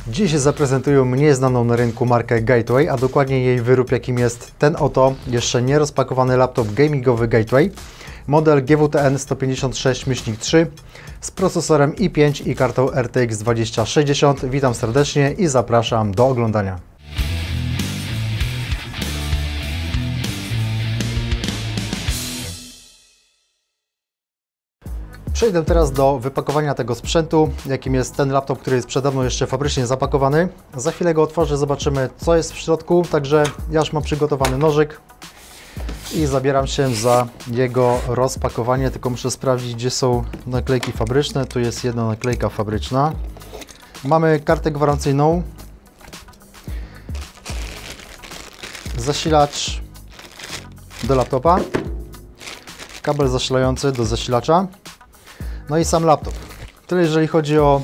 Dziś zaprezentuję mnie znaną na rynku markę Gateway, a dokładnie jej wyrób, jakim jest ten oto jeszcze nie rozpakowany laptop gamingowy Gateway, model GWTN 156-3 z procesorem i5 i kartą RTX 2060. Witam serdecznie i zapraszam do oglądania. Przejdę teraz do wypakowania tego sprzętu, jakim jest ten laptop, który jest przede mną jeszcze fabrycznie zapakowany. Za chwilę go otworzę, zobaczymy, co jest w środku, także ja już mam przygotowany nożyk i zabieram się za jego rozpakowanie, tylko muszę sprawdzić, gdzie są naklejki fabryczne. Tu jest jedna naklejka fabryczna. Mamy kartę gwarancyjną, zasilacz do laptopa, kabel zasilający do zasilacza. No i sam laptop. Tyle jeżeli chodzi o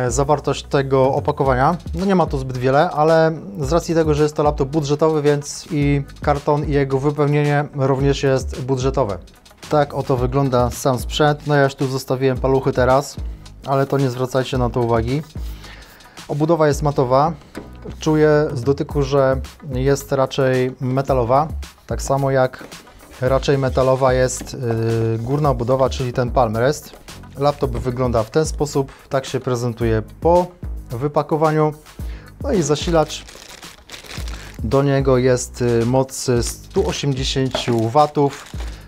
zawartość tego opakowania. No nie ma tu zbyt wiele, ale z racji tego, że jest to laptop budżetowy, więc i karton i jego wypełnienie również jest budżetowe. Tak oto wygląda sam sprzęt. No ja już tu zostawiłem paluchy teraz, ale to nie zwracajcie na to uwagi. Obudowa jest matowa. Czuję z dotyku, że jest raczej metalowa. Tak samo jak raczej metalowa jest górna obudowa, czyli ten palm rest. Laptop wygląda w ten sposób, tak się prezentuje po wypakowaniu. No i zasilacz, do niego jest moc 180 W,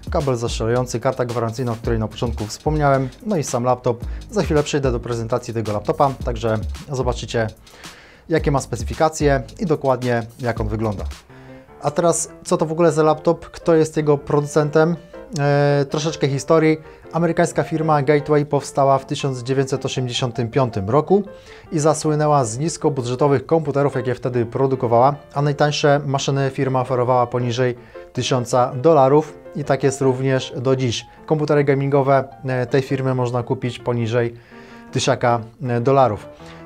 kabel zasilający, karta gwarancyjna, o której na początku wspomniałem, no i sam laptop. Za chwilę przejdę do prezentacji tego laptopa, także zobaczycie, jakie ma specyfikacje i dokładnie jak on wygląda. A teraz, co to w ogóle za laptop, kto jest jego producentem? Troszeczkę historii. Amerykańska firma Gateway powstała w 1985 roku i zasłynęła z niskobudżetowych komputerów, jakie wtedy produkowała, a najtańsze maszyny firma oferowała poniżej $1000 i tak jest również do dziś. Komputery gamingowe tej firmy można kupić poniżej $1000.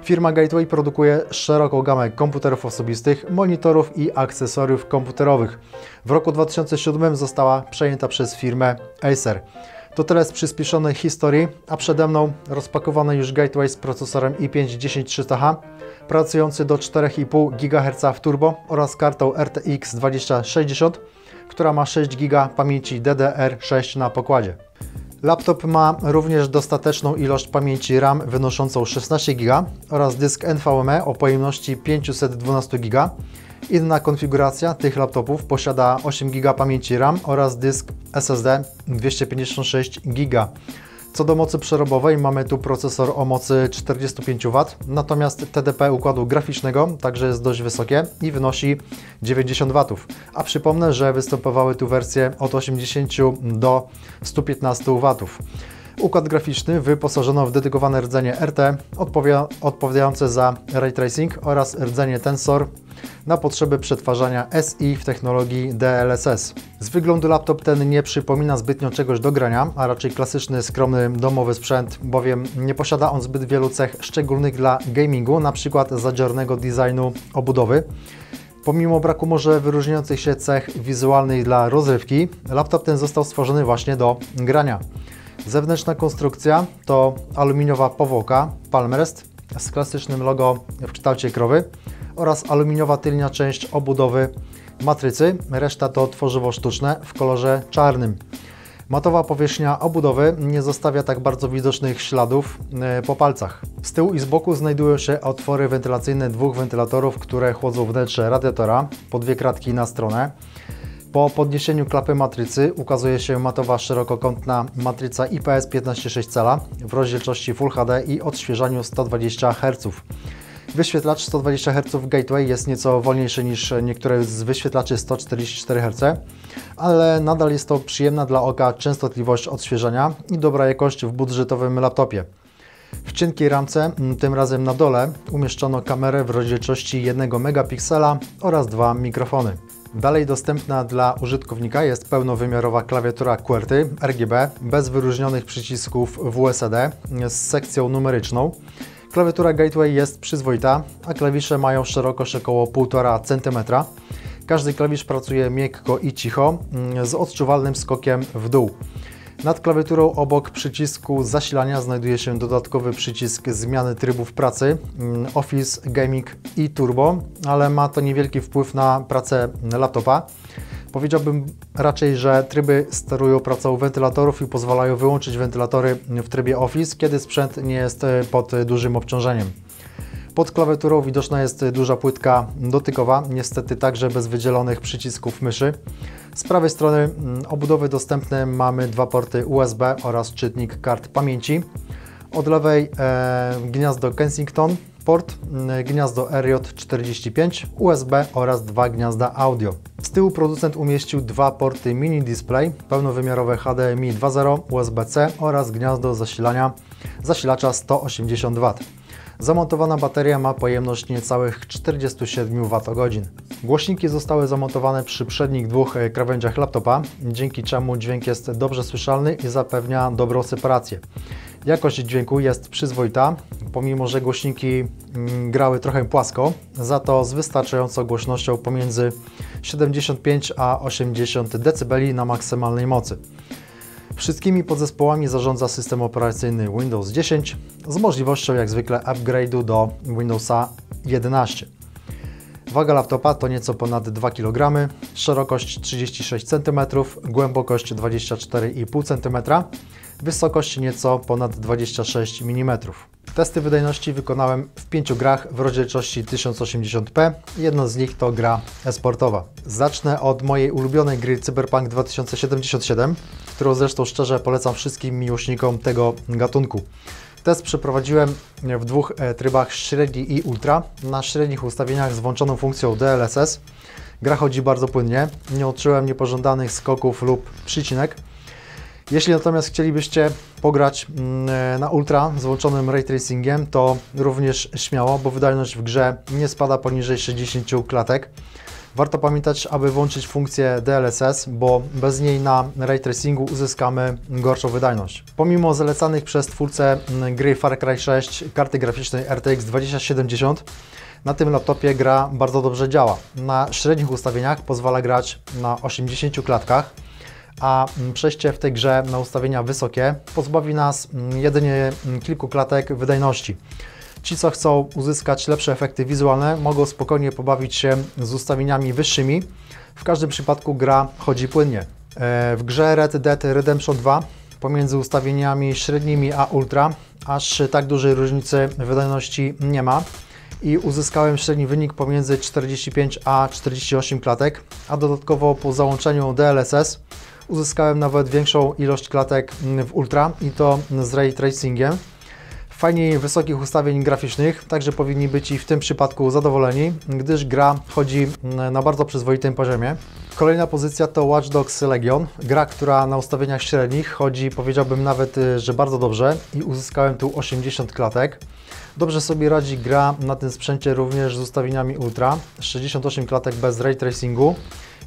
Firma Gateway produkuje szeroką gamę komputerów osobistych, monitorów i akcesoriów komputerowych. W roku 2007 została przejęta przez firmę Acer. To tyle z przyspieszonej historii, a przede mną rozpakowany już Gateway z procesorem i5-10300H, pracujący do 4,5 GHz w turbo oraz kartą RTX 2060, która ma 6 GB pamięci DDR6 na pokładzie. Laptop ma również dostateczną ilość pamięci RAM wynoszącą 16 GB oraz dysk NVMe o pojemności 512 GB. Inna konfiguracja tych laptopów posiada 8 GB pamięci RAM oraz dysk SSD 256 GB. Co do mocy przerobowej, mamy tu procesor o mocy 45 W, natomiast TDP układu graficznego także jest dość wysokie i wynosi 90 W. A przypomnę, że występowały tu wersje od 80 do 115 W. Układ graficzny wyposażono w dedykowane rdzenie RT odpowiadające za ray tracing oraz rdzenie Tensor na potrzeby przetwarzania SI w technologii DLSS. Z wyglądu laptop ten nie przypomina zbytnio czegoś do grania, a raczej klasyczny, skromny, domowy sprzęt, bowiem nie posiada on zbyt wielu cech szczególnych dla gamingu, np. zadziornego designu obudowy. Pomimo braku może wyróżniających się cech wizualnych dla rozrywki, laptop ten został stworzony właśnie do grania. Zewnętrzna konstrukcja to aluminiowa powłoka palm rest z klasycznym logo w kształcie krowy oraz aluminiowa tylnia część obudowy matrycy, reszta to tworzywo sztuczne w kolorze czarnym. Matowa powierzchnia obudowy nie zostawia tak bardzo widocznych śladów po palcach. Z tyłu i z boku znajdują się otwory wentylacyjne dwóch wentylatorów, które chłodzą wnętrze radiatora, po dwie kratki na stronę. Po podniesieniu klapy matrycy ukazuje się matowa szerokokątna matryca IPS 15,6 cala w rozdzielczości Full HD i odświeżaniu 120 Hz. Wyświetlacz 120 Hz Gateway jest nieco wolniejszy niż niektóre z wyświetlaczy 144 Hz, ale nadal jest to przyjemna dla oka częstotliwość odświeżania i dobra jakość w budżetowym laptopie. W cienkiej ramce, tym razem na dole, umieszczono kamerę w rozdzielczości 1 megapiksela oraz dwa mikrofony. Dalej dostępna dla użytkownika jest pełnowymiarowa klawiatura QWERTY RGB bez wyróżnionych przycisków WSD z sekcją numeryczną. Klawiatura Gateway jest przyzwoita, a klawisze mają szerokość około 1,5 cm. Każdy klawisz pracuje miękko i cicho, z odczuwalnym skokiem w dół. Nad klawiaturą obok przycisku zasilania znajduje się dodatkowy przycisk zmiany trybów pracy Office, Gaming i Turbo, ale ma to niewielki wpływ na pracę laptopa. Powiedziałbym raczej, że tryby sterują pracą wentylatorów i pozwalają wyłączyć wentylatory w trybie Office, kiedy sprzęt nie jest pod dużym obciążeniem. Pod klawiaturą widoczna jest duża płytka dotykowa, niestety także bez wydzielonych przycisków myszy. Z prawej strony obudowy dostępne mamy dwa porty USB oraz czytnik kart pamięci. Od lewej gniazdo Kensington, port, gniazdo RJ45, USB oraz dwa gniazda audio. Z tyłu producent umieścił dwa porty mini display, pełnowymiarowe HDMI 2.0, USB-C oraz gniazdo zasilacza 180 W. Zamontowana bateria ma pojemność niecałych 47 Wh. Głośniki zostały zamontowane przy przednich dwóch krawędziach laptopa, dzięki czemu dźwięk jest dobrze słyszalny i zapewnia dobrą separację. Jakość dźwięku jest przyzwoita, pomimo że głośniki grały trochę płasko, za to z wystarczającą głośnością pomiędzy 75 a 80 dB na maksymalnej mocy. Wszystkimi podzespołami zarządza system operacyjny Windows 10 z możliwością jak zwykle upgrade'u do Windowsa 11. Waga laptopa to nieco ponad 2 kg, szerokość 36 cm, głębokość 24,5 cm, wysokość nieco ponad 26 mm. Testy wydajności wykonałem w 5 grach w rozdzielczości 1080p, jedna z nich to gra e-sportowa. Zacznę od mojej ulubionej gry Cyberpunk 2077, którą zresztą szczerze polecam wszystkim miłośnikom tego gatunku. Test przeprowadziłem w dwóch trybach, średni i ultra. Na średnich ustawieniach z włączoną funkcją DLSS. Gra chodzi bardzo płynnie, nie odczułem niepożądanych skoków lub przycinek. Jeśli natomiast chcielibyście pograć na ultra z włączonym ray tracingiem, to również śmiało, bo wydajność w grze nie spada poniżej 60 klatek. Warto pamiętać, aby włączyć funkcję DLSS, bo bez niej na ray tracingu uzyskamy gorszą wydajność. Pomimo zalecanych przez twórcę gry Far Cry 6 karty graficznej RTX 2070, na tym laptopie gra bardzo dobrze działa. Na średnich ustawieniach pozwala grać na 80 klatkach, a przejście w tej grze na ustawienia wysokie pozbawi nas jedynie kilku klatek wydajności. Ci, co chcą uzyskać lepsze efekty wizualne, mogą spokojnie pobawić się z ustawieniami wyższymi. W każdym przypadku gra chodzi płynnie. W grze Red Dead Redemption 2 pomiędzy ustawieniami średnimi a ultra aż tak dużej różnicy wydajności nie ma i uzyskałem średni wynik pomiędzy 45 a 48 klatek, a dodatkowo po załączeniu DLSS uzyskałem nawet większą ilość klatek w ultra i to z ray tracingiem. Fajniej wysokich ustawień graficznych, także powinni być i w tym przypadku zadowoleni, gdyż gra chodzi na bardzo przyzwoitym poziomie. Kolejna pozycja to Watch Dogs Legion, gra, która na ustawieniach średnich chodzi, powiedziałbym nawet, że bardzo dobrze i uzyskałem tu 80 klatek. Dobrze sobie radzi gra na tym sprzęcie również z ustawieniami ultra, 68 klatek bez ray tracingu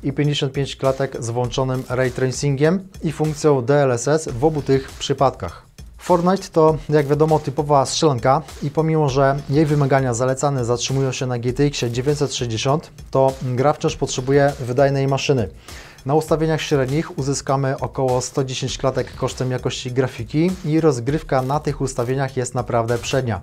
i 55 klatek z włączonym ray tracingiem i funkcją DLSS w obu tych przypadkach. Fortnite to, jak wiadomo, typowa strzelanka i pomimo, że jej wymagania zalecane zatrzymują się na GTX 960, to gra wciąż potrzebuje wydajnej maszyny. Na ustawieniach średnich uzyskamy około 110 klatek kosztem jakości grafiki i rozgrywka na tych ustawieniach jest naprawdę przednia.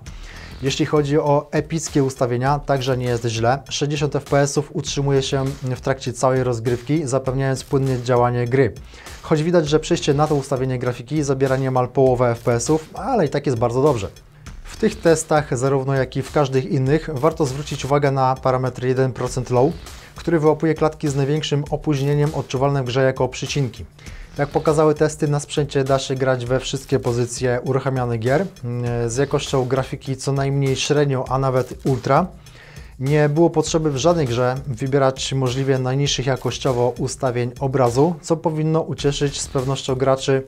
Jeśli chodzi o epickie ustawienia, także nie jest źle. 60 fps utrzymuje się w trakcie całej rozgrywki, zapewniając płynne działanie gry. Choć widać, że przejście na to ustawienie grafiki zabiera niemal połowę fps, ale i tak jest bardzo dobrze. W tych testach, zarówno jak i w każdych innych, warto zwrócić uwagę na parametr 1% low, który wyłapuje klatki z największym opóźnieniem odczuwalne w grze jako przycinki. Jak pokazały testy, na sprzęcie da się grać we wszystkie pozycje uruchamianych gier z jakością grafiki co najmniej średnią, a nawet ultra. Nie było potrzeby w żadnej grze wybierać możliwie najniższych jakościowo ustawień obrazu, co powinno ucieszyć z pewnością graczy,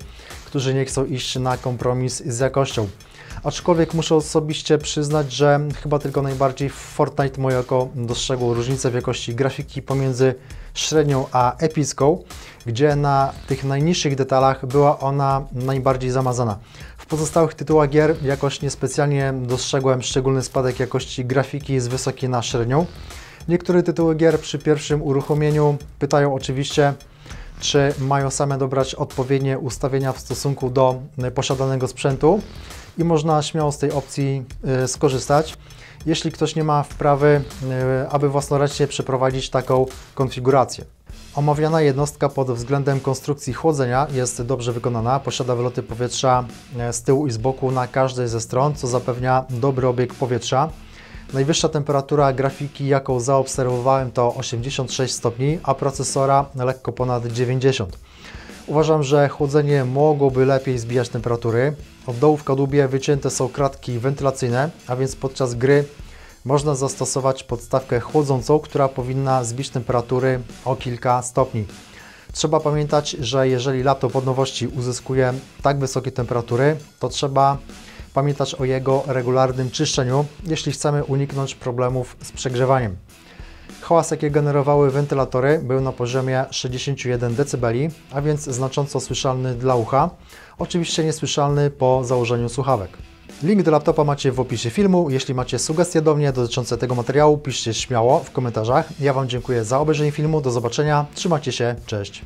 którzy nie chcą iść na kompromis z jakością. Aczkolwiek muszę osobiście przyznać, że chyba tylko najbardziej w Fortnite moje oko dostrzegło różnicę w jakości grafiki pomiędzy średnią a epicką, gdzie na tych najniższych detalach była ona najbardziej zamazana. W pozostałych tytułach gier jakoś niespecjalnie dostrzegłem szczególny spadek jakości grafiki z wysokiej na średnią. Niektóre tytuły gier przy pierwszym uruchomieniu pytają oczywiście, czy mają same dobrać odpowiednie ustawienia w stosunku do posiadanego sprzętu i można śmiało z tej opcji skorzystać, jeśli ktoś nie ma wprawy, aby własnoręcznie przeprowadzić taką konfigurację. Omawiana jednostka pod względem konstrukcji chłodzenia jest dobrze wykonana, posiada wyloty powietrza z tyłu i z boku na każdej ze stron, co zapewnia dobry obieg powietrza. Najwyższa temperatura grafiki, jaką zaobserwowałem, to 86 stopni, a procesora lekko ponad 90. Uważam, że chłodzenie mogłoby lepiej zbijać temperatury. Od dołu w kadłubie wycięte są kratki wentylacyjne, a więc podczas gry można zastosować podstawkę chłodzącą, która powinna zbić temperatury o kilka stopni. Trzeba pamiętać, że jeżeli laptop od nowości uzyskuje tak wysokie temperatury, to trzeba pamiętać o jego regularnym czyszczeniu, jeśli chcemy uniknąć problemów z przegrzewaniem. Hałas, jaki generowały wentylatory, był na poziomie 61 dB, a więc znacząco słyszalny dla ucha, oczywiście niesłyszalny po założeniu słuchawek. Link do laptopa macie w opisie filmu. Jeśli macie sugestie do mnie dotyczące tego materiału, piszcie śmiało w komentarzach. Ja Wam dziękuję za obejrzenie filmu. Do zobaczenia. Trzymajcie się. Cześć.